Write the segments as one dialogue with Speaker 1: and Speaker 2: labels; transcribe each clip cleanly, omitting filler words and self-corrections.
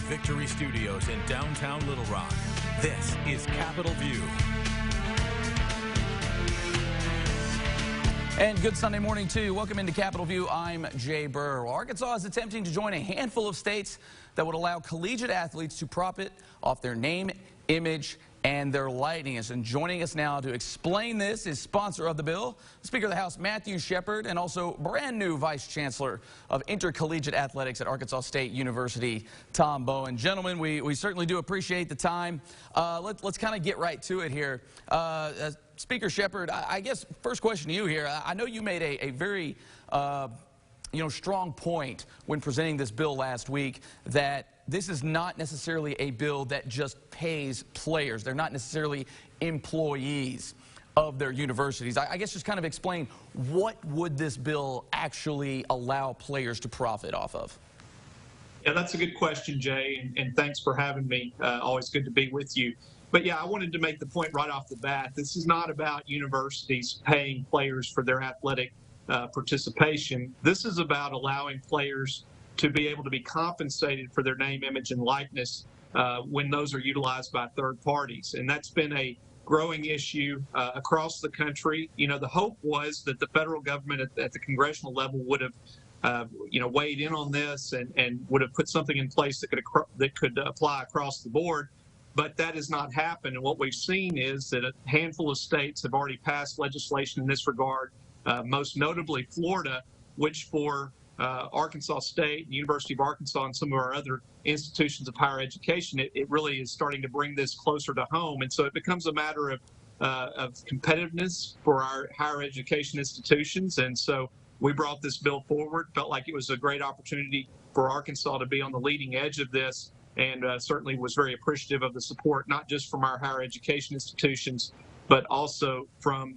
Speaker 1: Victory Studios in downtown Little Rock, this is Capitol View.
Speaker 2: And good Sunday morning to you. Welcome into Capitol View. I'm Jay Burr. Well, Arkansas is attempting to join a handful of states that would allow collegiate athletes to profit off their name, image, and their likeness. And joining us now to explain this is sponsor of the bill, Speaker of the House Matthew Shepard, and also brand new Vice Chancellor of Intercollegiate Athletics at Arkansas State University, Tom Bowen. Gentlemen, we certainly do appreciate the time. Let's kind of get right to it here. Speaker Shepard, I guess first question to you here. I know you made a very strong point when presenting this bill last week that this is not necessarily a bill that just pays players. They're not necessarily employees of their universities. I guess just kind of explain, what would this bill actually allow players to profit off of?
Speaker 3: Yeah, that's a good question, Jay, and thanks for having me. Always good to be with you. But yeah, I wanted to make the point right off the bat. This is not about universities paying players for their athletic participation. This is about allowing players to be able to be compensated for their name, image, and likeness when those are utilized by third parties. And that's been a growing issue across the country. You know, the hope was that the federal government at the congressional level would have weighed in on this and would have put something in place that could apply across the board. But that has not happened. And what we've seen is that a handful of states have already passed legislation in this regard, most notably Florida, which for Arkansas State, the University of Arkansas, and some of our other institutions of higher education, it really is starting to bring this closer to home. And so it becomes a matter of competitiveness for our higher education institutions. And so we brought this bill forward, felt like it was a great opportunity for Arkansas to be on the leading edge of this, and certainly was very appreciative of the support, not just from our higher education institutions, but also from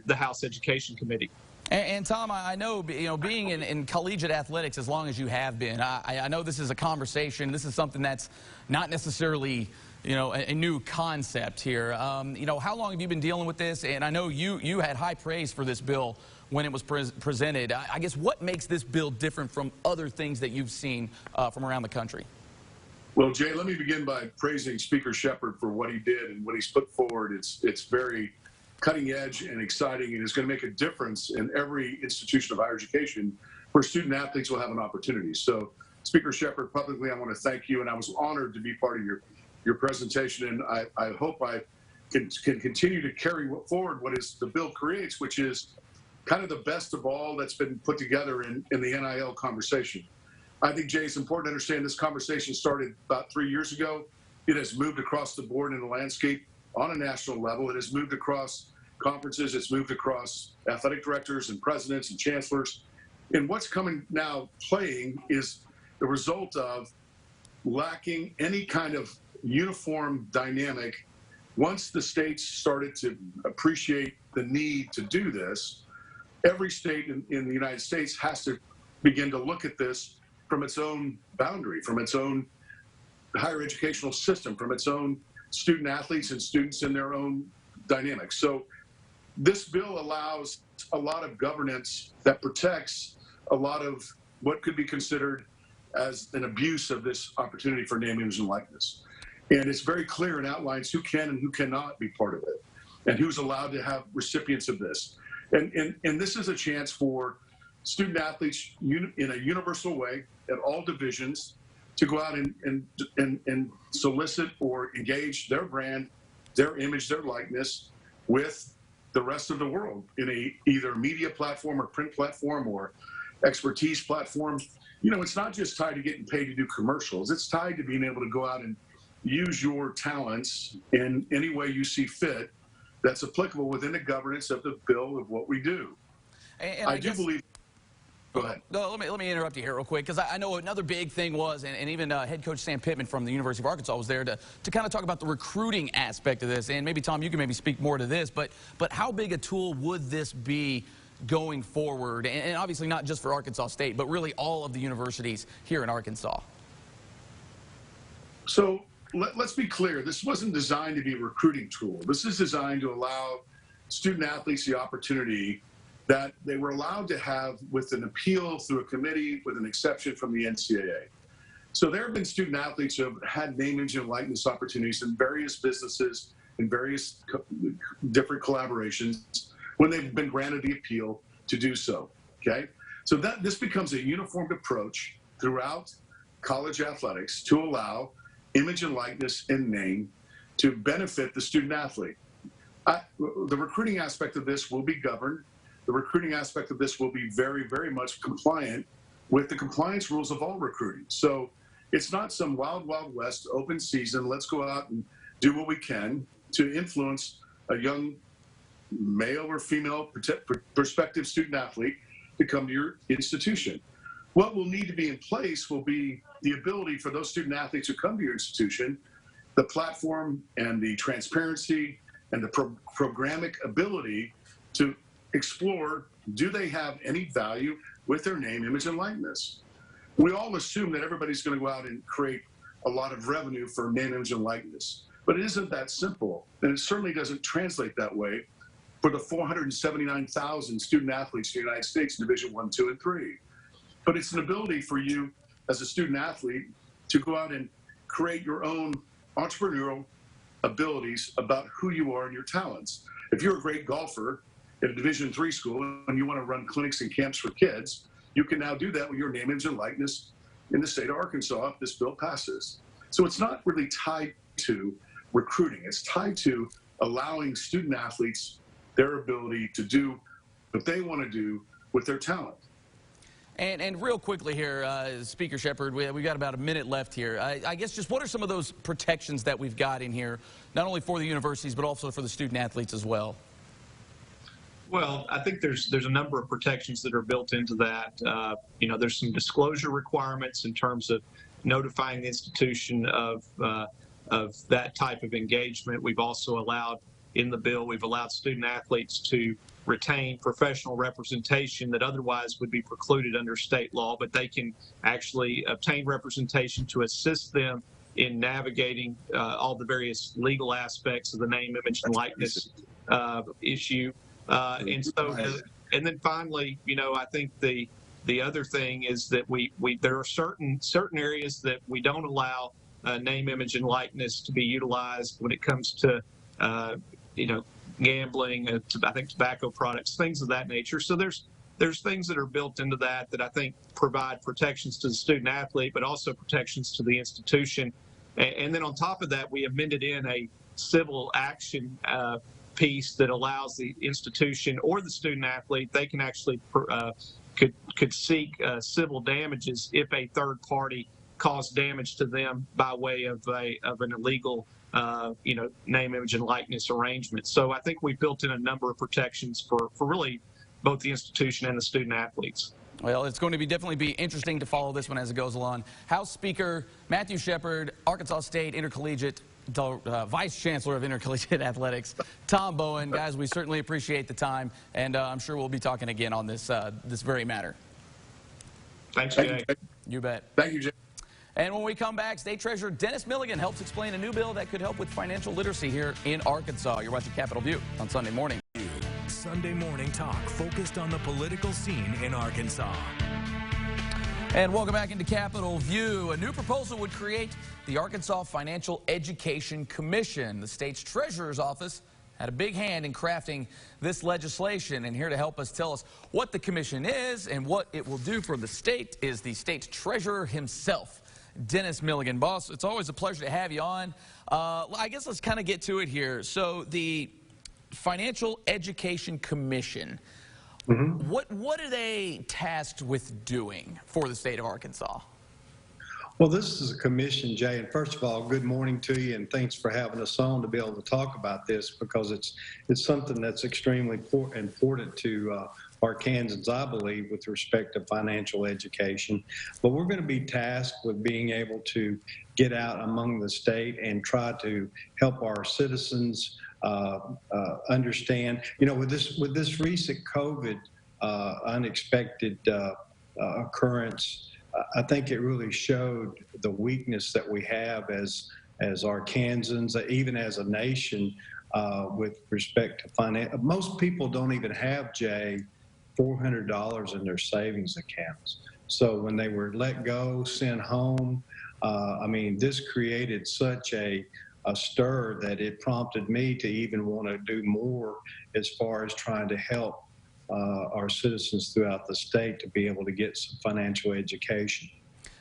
Speaker 3: the House Education Committee.
Speaker 2: And Tom, I know, being in collegiate athletics as long as you have been, I know this is a conversation. This is something that's not necessarily, a new concept here. How long have you been dealing with this? And I know you had high praise for this bill when it was presented. I guess what makes this bill different from other things that you've seen from around the country?
Speaker 4: Well, Jay, let me begin by praising Speaker Shepard for what he did and what he's put forward. It's very cutting edge and exciting, and it's going to make a difference in every institution of higher education where student athletes will have an opportunity. So, Speaker Shepard, publicly, I want to thank you, and I was honored to be part of your presentation, and I hope I can continue to carry forward what is the bill creates, which is kind of the best of all that's been put together in the NIL conversation. I think, Jay, it's important to understand this conversation started about 3 years ago. It has moved across the board in the landscape on a national level. It has moved across conferences. It's moved across athletic directors and presidents and chancellors. And what's coming now playing is the result of lacking any kind of uniform dynamic. Once the states started to appreciate the need to do this, every state in the United States has to begin to look at this from its own boundary, from its own higher educational system, from its own student athletes and students in their own dynamics. So this bill allows a lot of governance that protects a lot of what could be considered as an abuse of this opportunity for name, image, and likeness. And it's very clear and outlines who can and who cannot be part of it, and who's allowed to have recipients of this. And this is a chance for student athletes in a universal way at all divisions to go out and solicit or engage their brand, their image, their likeness with the rest of the world in either media platform or print platform or expertise platform. It's not just tied to getting paid to do commercials. It's tied to being able to go out and use your talents in any way you see fit that's applicable within the governance of the bill of what we do.
Speaker 2: And
Speaker 4: I do believe. Go ahead.
Speaker 2: No, let me interrupt you here real quick, because I know another big thing was, and even head coach Sam Pittman from the University of Arkansas was there to kind of talk about the recruiting aspect of this. And maybe, Tom, you can maybe speak more to this, but how big a tool would this be going forward? And obviously not just for Arkansas State, but really all of the universities here in Arkansas.
Speaker 4: So let's be clear. This wasn't designed to be a recruiting tool. This is designed to allow student athletes the opportunity that they were allowed to have with an appeal through a committee with an exception from the NCAA. So there have been student athletes who have had name, image, and likeness opportunities in various businesses, in various different collaborations, when they've been granted the appeal to do so, okay? So this becomes a uniformed approach throughout college athletics to allow image and likeness and name to benefit the student athlete. The recruiting aspect of this will be governed. The recruiting aspect of this will be very, very much compliant with the compliance rules of all recruiting. So it's not some wild, wild west open season. Let's go out and do what we can to influence a young male or female prospective student athlete to come to your institution. What will need to be in place will be the ability for those student athletes who come to your institution, the platform and the transparency and the programmatic ability to explore, do they have any value with their name, image, and likeness? We all assume that everybody's going to go out and create a lot of revenue for name, image, and likeness. But it isn't that simple, and it certainly doesn't translate that way for the 479,000 student athletes in the United States in Division I, II, and III. But it's an ability for you as a student athlete to go out and create your own entrepreneurial abilities about who you are and your talents. If you're a great golfer at a Division III school and you want to run clinics and camps for kids, you can now do that with your name, image, and likeness in the state of Arkansas if this bill passes. So it's not really tied to recruiting. It's tied to allowing student athletes their ability to do what they want to do with their talent.
Speaker 2: And real quickly here, Speaker Shepard, we got about a minute left here. I guess just what are some of those protections that we've got in here, not only for the universities, but also for the student athletes as well?
Speaker 3: Well, I think there's a number of protections that are built into that. You know, there's some disclosure requirements in terms of notifying the institution of that type of engagement. We've also allowed, in the bill, we've allowed student athletes to retain professional representation that otherwise would be precluded under state law, but they can actually obtain representation to assist them in navigating all the various legal aspects of the name, image, and likeness issue. And then finally, you know, I think the other thing is that there are certain areas that we don't allow name, image, and likeness to be utilized when it comes to you know, gambling, I think tobacco products, things of that nature. So there's things that are built into that I think provide protections to the student athlete, but also protections to the institution. And then on top of that, we amended in a civil action piece that allows the institution or the student athlete, they can actually could seek civil damages if a third party caused damage to them by way of an illegal you know, name, image, and likeness arrangement. So I think we built in a number of protections for really both the institution and the student athletes.
Speaker 2: Well, it's going to definitely be interesting to follow this one as it goes along. House Speaker Matthew Shepard, Arkansas State Intercollegiate Vice Chancellor of Intercollegiate Athletics, Tom Bowen. Guys, we certainly appreciate the time, and I'm sure we'll be talking again on this this very matter.
Speaker 3: Thanks, Jay.
Speaker 2: You bet.
Speaker 4: Thank you, Jay.
Speaker 2: And when we come back, State Treasurer Dennis Milligan helps explain a new bill that could help with financial literacy here in Arkansas. You're watching Capitol View on Sunday morning.
Speaker 1: Sunday morning talk focused on the political scene in Arkansas.
Speaker 2: And welcome back into Capitol View. A new proposal would create the Arkansas Financial Education Commission. The state's treasurer's office had a big hand in crafting this legislation, and here to help us tell us what the commission is and what it will do for the state is the state's treasurer himself, Dennis Milligan. Boss, it's always a pleasure to have you on. I guess let's kind of get to it here. So the Financial Education Commission, what are they tasked with doing for the state of Arkansas?
Speaker 5: Well, this is a commission, Jay, and first of all, good morning to you, and thanks for having us on to be able to talk about this, because it's something that's extremely important to Arkansans, I believe, with respect to financial education. But we're going to be tasked with being able to get out among the state and try to help our citizens understand. You know, with this recent COVID unexpected occurrence, I think it really showed the weakness that we have as Arkansans, even as a nation, with respect to finance. Most people don't even have, Jay, $400 in their savings accounts. So when they were let go, sent home, I mean, this created such a stir that it prompted me to even want to do more as far as trying to help our citizens throughout the state to be able to get some financial education.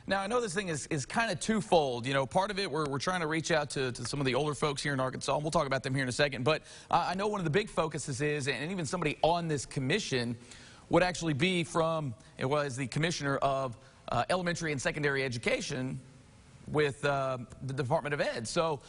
Speaker 2: Now, I know this thing is kind of twofold. You know, part of it, we're trying to reach out to some of the older folks here in Arkansas, and we'll talk about them here in a second. But I know one of the big focuses is, and even somebody on this commission would actually be from, it was the commissioner of elementary and secondary education with the Department of Ed. So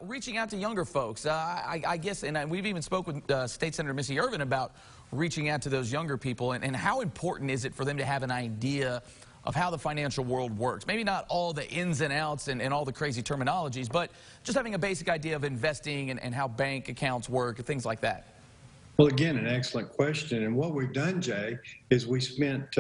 Speaker 2: reaching out to younger folks, I guess, and we've even spoke with State Senator Missy Irvin about reaching out to those younger people, and how important is it for them to have an idea of how the financial world works. Maybe not all the ins and outs and all the crazy terminologies, but just having a basic idea of investing and how bank accounts work and things like that.
Speaker 5: Well, again, an excellent question. And what we've done, Jay, is we spent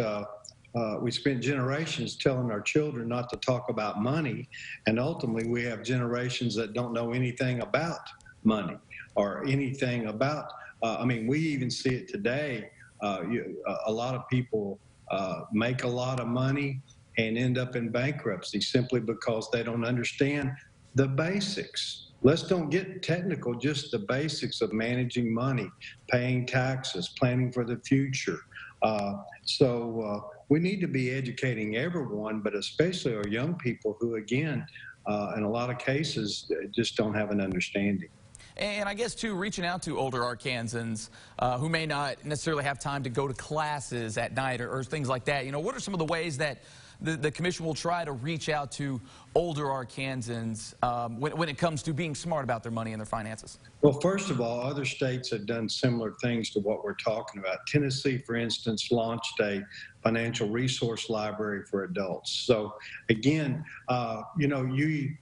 Speaker 5: generations telling our children not to talk about money, and ultimately we have generations that don't know anything about money or anything about, I mean, we even see it today. A lot of people make a lot of money and end up in bankruptcy simply because they don't understand the basics. Let's don't get technical, just the basics of managing money, paying taxes, planning for the future. So we need to be educating everyone, but especially our young people who, again, in a lot of cases, just don't have an understanding.
Speaker 2: And I guess, too, reaching out to older Arkansans who may not necessarily have time to go to classes at night or things like that. You know, what are some of the ways that the commission will try to reach out to older Arkansans when it comes to being smart about their money and their finances?
Speaker 5: Well, first of all, other states have done similar things to what we're talking about. Tennessee, for instance, launched a financial resource library for adults. So, again, you know, you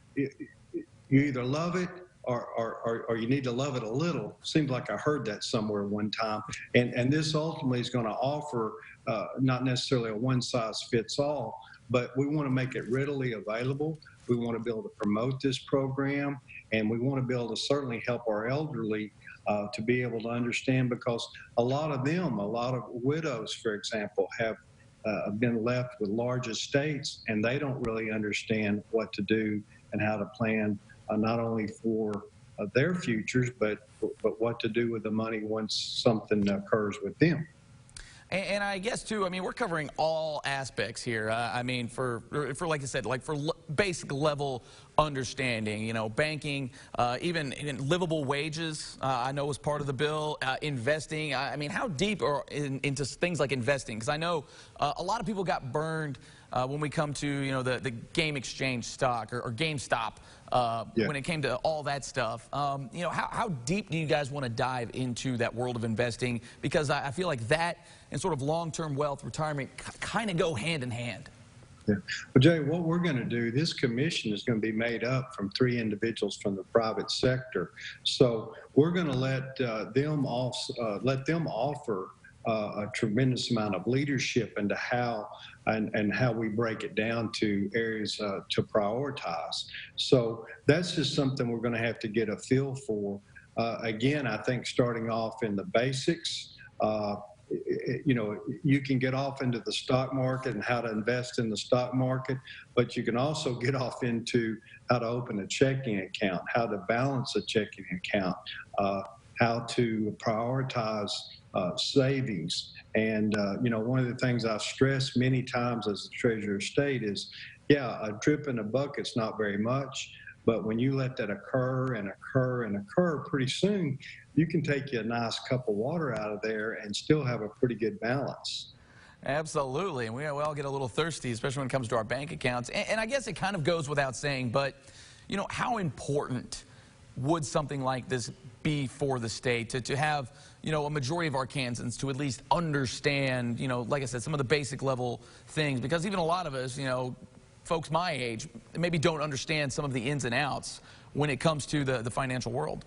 Speaker 5: either love it or you need to love it a little. Seems like I heard that somewhere one time. And this ultimately is going to offer not necessarily a one-size-fits-all, but we want to make it readily available. We want to be able to promote this program, and we want to be able to certainly help our elderly to be able to understand, because a lot of widows, for example, have been left with large estates, and they don't really understand what to do and how to plan not only for their futures, but what to do with the money once something occurs with them.
Speaker 2: And I guess, too, I mean, we're covering all aspects here. I mean, for like I said, like for basic level understanding, you know, banking, even livable wages, I know was part of the bill, investing. I mean, how deep are into things like investing? Because I know a lot of people got burned when we come to, you know, the game exchange stock or GameStop. When it came to all that stuff, you know, how deep do you guys want to dive into that world of investing? Because I feel like that and sort of long-term wealth, retirement, kind of go hand in hand.
Speaker 5: Yeah. Well, Jay, what we're going to do, this commission is going to be made up from 3 individuals from the private sector. So we're going to let them offer a tremendous amount of leadership into how and how we break it down to areas to prioritize. So that's just something we're going to have to get a feel for. Again, I think starting off in the basics, you know, you can get off into the stock market and how to invest in the stock market, but you can also get off into how to open a checking account, how to balance a checking account, how to prioritize savings. And, you know, one of the things I've stressed many times as the Treasurer of State is, yeah, a drip in a bucket's not very much, but when you let that occur and occur and occur, pretty soon you can take you a nice cup of water out of there and still have a pretty good balance.
Speaker 2: Absolutely, and we all get a little thirsty, especially when it comes to our bank accounts. And I guess it kind of goes without saying, but, you know, how important would something like this be for the state to have, you know, a majority of Arkansans to at least understand, you know, like I said, some of the basic level things? Because even a lot of us, you know, folks my age maybe don't understand some of the ins and outs when it comes to the financial world.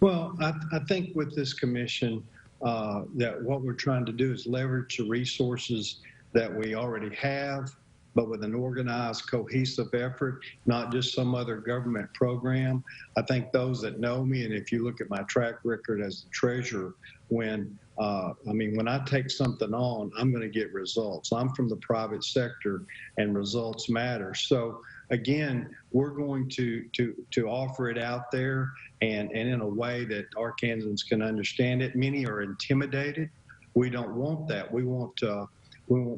Speaker 5: Well, I think with this commission, that what we're trying to do is leverage the resources that we already have, but with an organized, cohesive effort, not just some other government program. I think those that know me, and if you look at my track record as the treasurer, when I mean, when I take something on, I'm going to get results. I'm from the private sector, and results matter. So again, we're going to offer it out there, and in a way that Arkansans can understand it. Many are intimidated. We don't want that. We want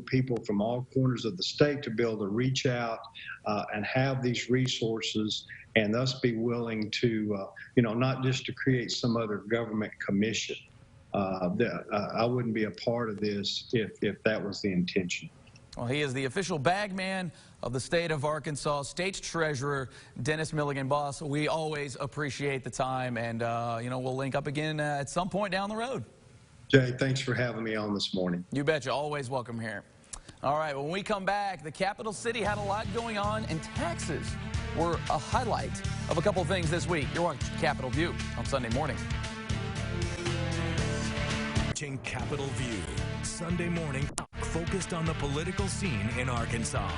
Speaker 5: people from all corners of the state to be able to reach out and have these resources, and thus be willing to, not just to create some other government commission. I wouldn't be a part of this if that was the intention.
Speaker 2: Well, he is the official bag man of the state of Arkansas, State Treasurer Dennis Milligan. Boss, we always appreciate the time, and we'll link up again at some point down the road.
Speaker 5: Jay, thanks for having me on this morning.
Speaker 2: You betcha. Always welcome here. All right, when we come back, the capital city had a lot going on, and taxes were a highlight of a couple of things this week. You're watching Capitol View on Sunday morning.
Speaker 1: Watching Capitol View, Sunday morning, focused on the political scene in Arkansas.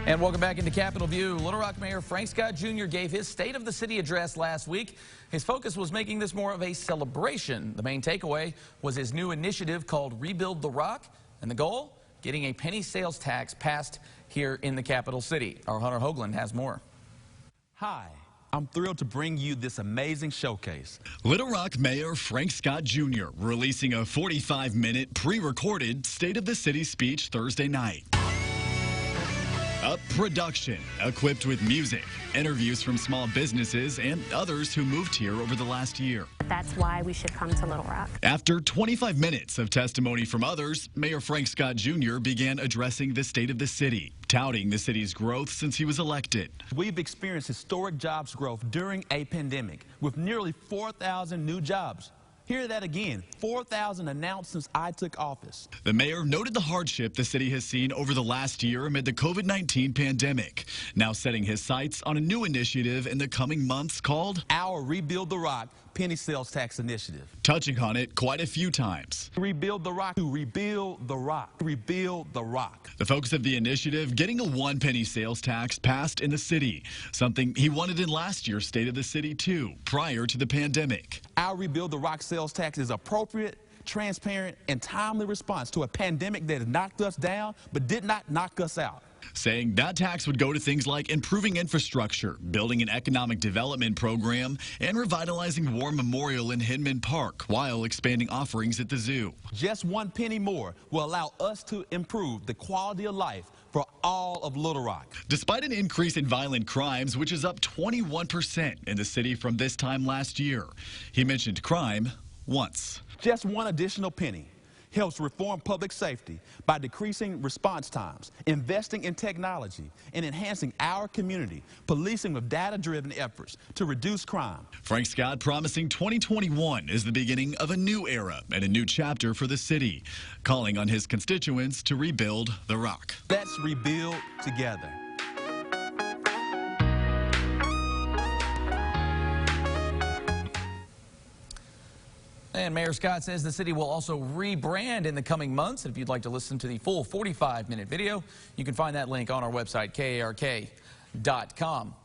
Speaker 2: And welcome back into Capitol View. Little Rock Mayor Frank Scott Jr. gave his State of the City address last week. His focus was making this more of a celebration. The main takeaway was his new initiative called Rebuild the Rock, and the goal, getting a penny sales tax passed here in the capital city. Our Hunter Hoagland has more.
Speaker 6: Hi. I'm thrilled to bring you this amazing showcase.
Speaker 7: Little Rock Mayor Frank Scott Jr. releasing a 45-minute pre-recorded State of the City speech Thursday night. A production equipped with music, interviews from small businesses and others who moved here over the last year.
Speaker 8: That's why we should come to Little Rock.
Speaker 7: After 25 minutes of testimony from others, Mayor Frank Scott Jr. began addressing the state of the city, touting the city's growth since he was elected.
Speaker 6: We've experienced historic jobs growth during a pandemic with nearly 4,000 new jobs. Hear that again, 4,000 announced since I took office.
Speaker 7: The mayor noted the hardship the city has seen over the last year amid the COVID-19 pandemic, now setting his sights on a new initiative in the coming months called
Speaker 6: Our Rebuild the Rock Penny Sales Tax Initiative.
Speaker 7: Touching on it quite a few times.
Speaker 6: Rebuild the rock, to rebuild the rock, rebuild the rock.
Speaker 7: The focus of the initiative, getting a 1 penny sales tax passed in the city, something he wanted in last year's State of the City too, prior to the pandemic.
Speaker 6: Our Rebuild the Rock sales tax is appropriate, transparent, and timely response to a pandemic that has knocked us down but did not knock us out.
Speaker 7: Saying that tax would go to things like improving infrastructure, building an economic development program, and revitalizing War Memorial in Hinman Park while expanding offerings at the zoo.
Speaker 6: Just 1 penny more will allow us to improve the quality of life for all of Little Rock.
Speaker 7: Despite an increase in violent crimes, which is up 21% in the city from this time last year, he mentioned crime once.
Speaker 6: Just 1 additional penny helps reform public safety by decreasing response times, investing in technology, and enhancing our community, policing with data-driven efforts to reduce crime.
Speaker 7: Frank Scott promising 2021 is the beginning of a new era and a new chapter for the city, calling on his constituents to rebuild the rock.
Speaker 6: Let's rebuild together.
Speaker 2: And Mayor Scott says the city will also rebrand in the coming months. If you'd like to listen to the full 45-minute video, you can find that link on our website, KARK.com.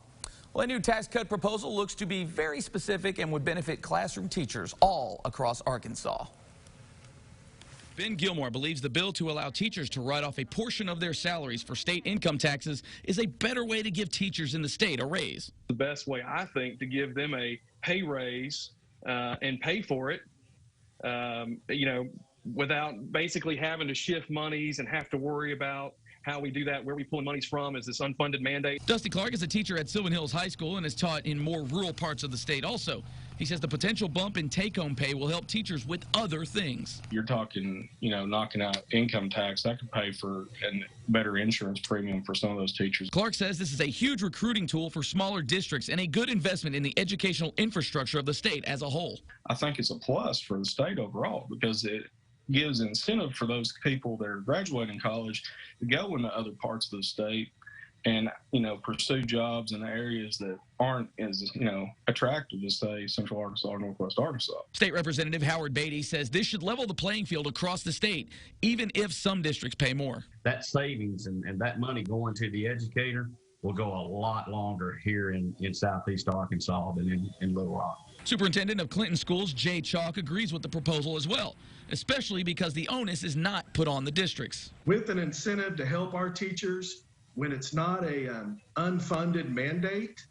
Speaker 2: Well, a new tax cut proposal looks to be very specific and would benefit classroom teachers all across Arkansas.
Speaker 9: Ben Gilmore believes the bill to allow teachers to write off a portion of their salaries for state income taxes is a better way to give teachers in the state a raise.
Speaker 10: The best way, I think, to give them a pay raise and pay for it, without basically having to shift monies and have to worry about how we do that, where we pulling monies from, is this unfunded mandate.
Speaker 9: Dusty Clark is a teacher at Sylvan Hills High School and is taught in more rural parts of the state also. He says the potential bump in take-home pay will help teachers with other things.
Speaker 10: You're talking, knocking out income tax. That could pay for a better insurance premium for some of those teachers.
Speaker 9: Clark says this is a huge recruiting tool for smaller districts and a good investment in the educational infrastructure of the state as a whole.
Speaker 10: I think it's a plus for the state overall because it gives incentive for those people that are graduating college to go into other parts of the state and, pursue jobs in areas that aren't as, attractive as, say, Central Arkansas or Northwest Arkansas.
Speaker 9: State Representative Howard Beatty says this should level the playing field across the state, even if some districts pay more.
Speaker 11: That savings and that money going to the educator will go a lot longer here in southeast Arkansas than in Little Rock.
Speaker 9: Superintendent of Clinton Schools, Jay Chalk, agrees with the proposal as well, especially because the onus is not put on the districts.
Speaker 12: With an incentive to help our teachers when it's not a unfunded mandate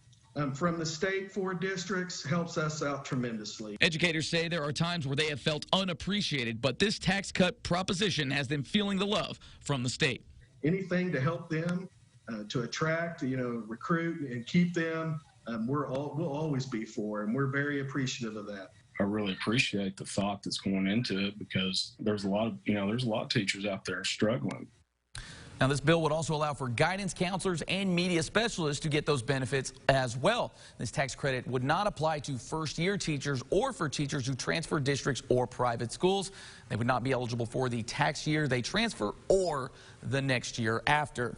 Speaker 12: from the state for districts helps us out tremendously.
Speaker 9: Educators say there are times where they have felt unappreciated, but this tax cut proposition has them feeling the love from the state.
Speaker 12: Anything to help them to attract, recruit and keep them, we'll always be for, and we're very appreciative of that.
Speaker 10: I really appreciate the thought that's going into it because there's a lot of teachers out there struggling.
Speaker 2: Now, this bill would also allow for guidance counselors and media specialists to get those benefits as well. This tax credit would not apply to first-year teachers or for teachers who transfer districts or private schools. They would not be eligible for the tax year they transfer or the next year after.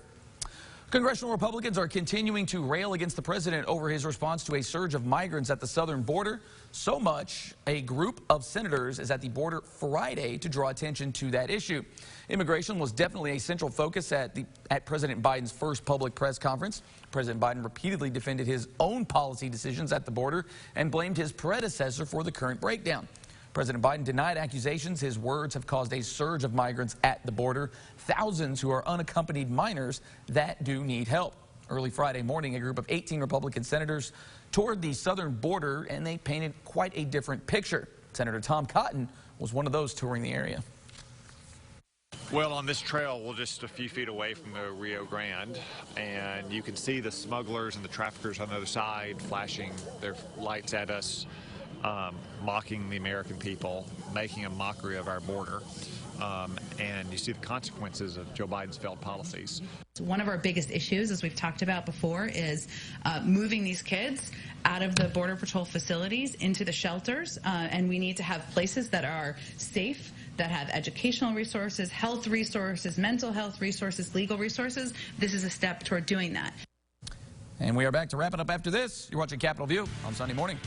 Speaker 2: Congressional Republicans are continuing to rail against the president over his response to a surge of migrants at the southern border. So much, a group of senators is at the border Friday to draw attention to that issue. Immigration was definitely a central focus at President Biden's first public press conference. President Biden repeatedly defended his own policy decisions at the border and blamed his predecessor for the current breakdown. President Biden denied accusations. His words have caused a surge of migrants at the border, thousands who are unaccompanied minors that do need help. Early Friday morning, a group of 18 Republican senators toured the southern border, and they painted quite a different picture. Senator Tom Cotton was one of those touring the area.
Speaker 13: Well, on this trail, we're just a few feet away from the Rio Grande, and you can see the smugglers and the traffickers on the other side flashing their lights at us, mocking the American people, making a mockery of our border. And you see the consequences of Joe Biden's failed policies.
Speaker 14: One of our biggest issues, as we've talked about before, is moving these kids out of the Border Patrol facilities into the shelters, and we need to have places that are safe, that have educational resources, health resources, mental health resources, legal resources. This is a step toward doing that.
Speaker 2: And we are back to wrap it up after this. You're watching Capitol View on Sunday morning.